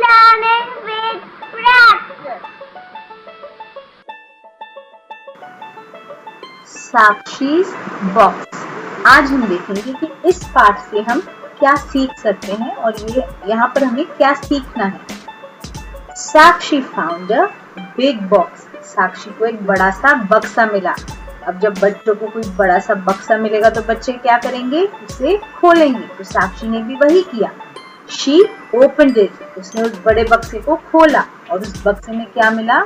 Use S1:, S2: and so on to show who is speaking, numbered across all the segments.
S1: shining with bright.
S2: साक्षी's box. आज हम देखेंगे कि इस पाठ से हम क्या सीख सकते हैं और ये यहाँ पर हमें क्या सीखना है। साक्षी फाउंड अ बिग बॉक्स। साक्षी को एक बड़ा सा बक्सा मिला। अब जब बच्चों को कोई बड़ा सा बक्सा मिलेगा तो बच्चे क्या करेंगे, उसे खोलेंगे। तो साक्षी ने भी वही किया। She opened it. उसने उस बड़े बक्से को खोला और उस बक्से में क्या मिला?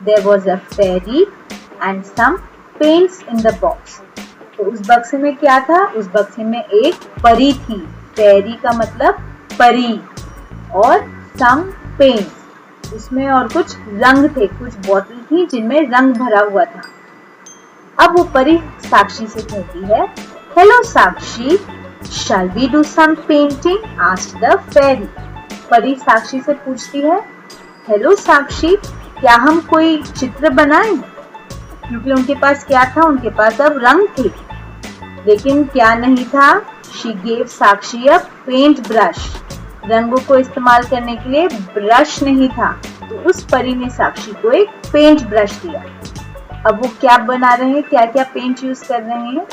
S2: There was a fairy and some paints in the box. तो उस बक्से में क्या था? उस बक्से में एक परी थी। फेरी का मतलब परी। और some paints, उसमें और कुछ रंग थे, कुछ बोतल थी जिनमें रंग भरा हुआ था। अब वो परी साक्षी से कहती है, hello Sakshi, shall we do some painting? asked the fairy. परी साक्षी से पूछती है, हेलो साक्षी, क्या हम कोई चित्र बनाएं? क्योंकि उनके पास क्या था, उनके पास अब रंग थे, लेकिन क्या नहीं था? She gave Sakshi a paint brush. रंगों को इस्तेमाल करने के लिए ब्रश नहीं था, तो उस परी ने साक्षी को एक पेंट ब्रश दिया। अब वो क्या बना रहे हैं, क्या क्या पेंट यूज कर रहे हैं?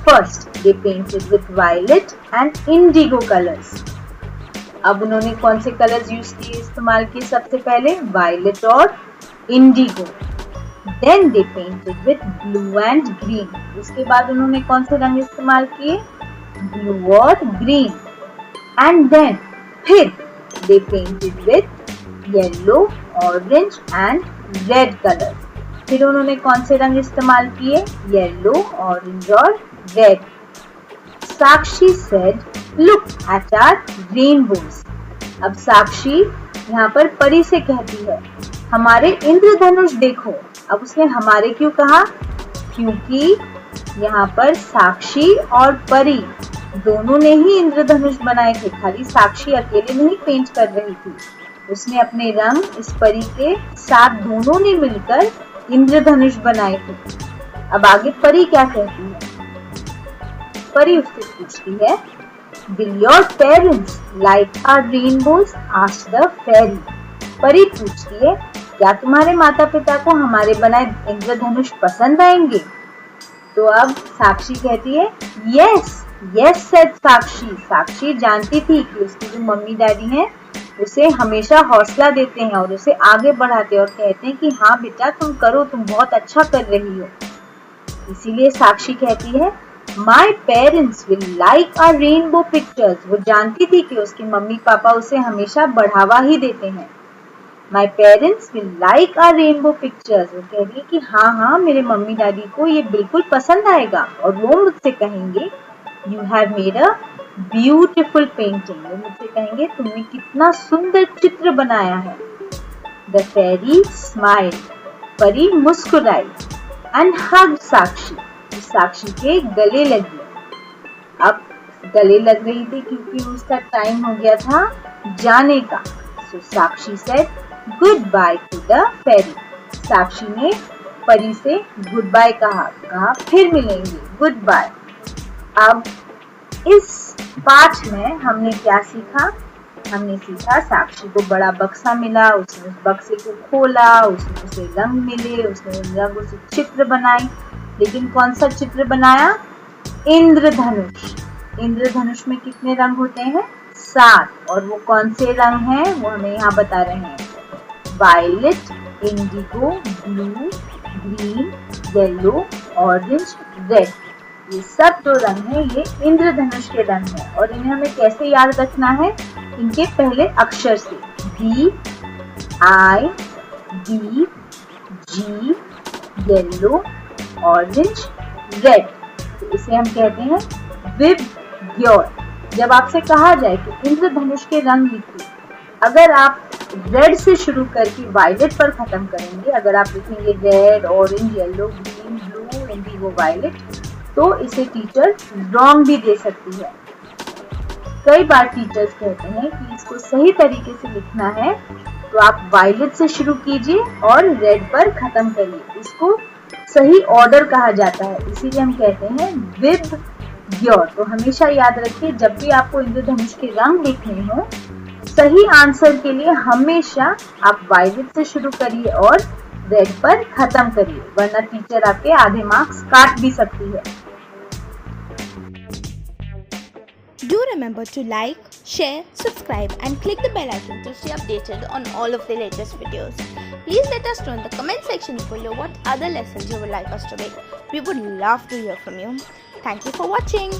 S2: First they painted with violet and indigo colors. अब उन्होंने कौन से कलर्स यूज किए, इस्तेमाल किए? सबसे पहले वायलेट और Indigo. Then they painted with blue and green. उसके बाद उन्होंने कौन से रंग इस्तेमाल किए? ब्लू और ग्रीन। And then फिर they painted with yellow, orange and red colors. फिर उन्होंने कौन से रंग इस्तेमाल किए? येलो, ऑरेंज और red. Sakshi said, look at our rainbows. अब साक्षी यहाँ पर परी से कहती है, हमारे इंद्रधनुष देखो। अब उसने हमारे क्यों कहा? क्योंकि यहाँ पर साक्षी और परी दोनों ने ही इंद्रधनुष बनाए थे, खाली साक्षी अकेले नहीं पेंट कर रही थी। उसने अपने रंग इस परी के साथ दोनों ने मिलकर इंद्रधनुष बनाए थे। अब आगे परी क्या कहती है? परी उससे पूछती है, Will your parents like our rainbows? asked the fairy. परी पूछती है, क्या तुम्हारे माता पिता को हमारे बनाए इंद्रधनुष पसंद आएंगे? तो अब साक्षी कहती है, Yes, yes said साक्षी। साक्षी जानती थी कि उसकी जो मम्मी डैडी हैं उसे हमेशा हौसला देते हैं और उसे आगे बढ़ाते हैं और कहते हैं कि हाँ बेटा तुम करो, तुम बहुत अच्छा कर रही हो। इसीलिए साक्षी कहती है, My parents will like our rainbow pictures. वो जानती थी कि उसके मम्मी पापा उसे हमेशा बढ़ावा ही देते हैं। My parents will like our rainbow pictures. वो कह रही है कि हाँ हाँ मेरे मम्मी डैडी को ये बिल्कुल पसंद आएगा और वो मुझसे कहेंगे, You have made a beautiful painting. वो मुझसे कहेंगे तुमने कितना सुंदर चित्र बनाया है। The fairy smiled. परी मुस्कुराई and hugged साक्षी। साक्षी के गले लगी। अब गले लग रही थी क्योंकि उसका टाइम हो गया था जाने का। So Sakshi said goodbye to the fairy. साक्षी ने परी से गुड बाय कहा फिर मिलेंगे, गुड बाय। अब इस पाठ में हमने क्या सीखा? हमने सीखा साक्षी को बड़ा बक्सा मिला, उसने उस बक्से को खोला, उसने उसे रंग मिले, उसने उन रंगों से चित्र बनाए, लेकिन कौन सा चित्र बनाया? इंद्रधनुष। इंद्रधनुष में कितने रंग होते हैं? 7। और वो कौन से रंग हैं वो हमें यहाँ बता रहे हैं, violet, indigo, blue, green, yellow, orange, red. ये सब जो रंग हैं ये इंद्रधनुष के रंग हैं और इन्हें हमें कैसे याद रखना है? इनके पहले अक्षर से, B, I, D, G, yellow, orange, red. तो इसे हम कहते हैं विबग्योर। जब आपसे कहा जाए कि इंद्रधनुष के रंग लिखिए, अगर आप रेड से शुरू करके वायलेट पर खत्म करेंगे, अगर आप लिखेंगे red, orange, yellow, green, blue, indigo, violet, तो इसे टीचर रॉन्ग भी दे सकती है। कई बार टीचर्स कहते हैं कि इसको सही तरीके से लिखना है तो आप वायलेट से शुरू कीजिए और रेड पर खत्म करिए। इसको सही ऑर्डर कहा जाता है, इसीलिए हम कहते हैं विबग्योर। तो हमेशा याद रखिए, जब भी आपको इंद्रधनुष के रंग लिखने हो, सही आंसर के लिए हमेशा आप वायलेट से शुरू करिए और रेड पर खत्म करिए, वरना टीचर आपके आधे मार्क्स काट भी सकती है।
S3: Do remember to like, share, subscribe and click the bell icon to stay updated on all of the latest videos. Please let us know in the comment section below what other lessons you would like us to make. We would love to hear from you. Thank you for watching.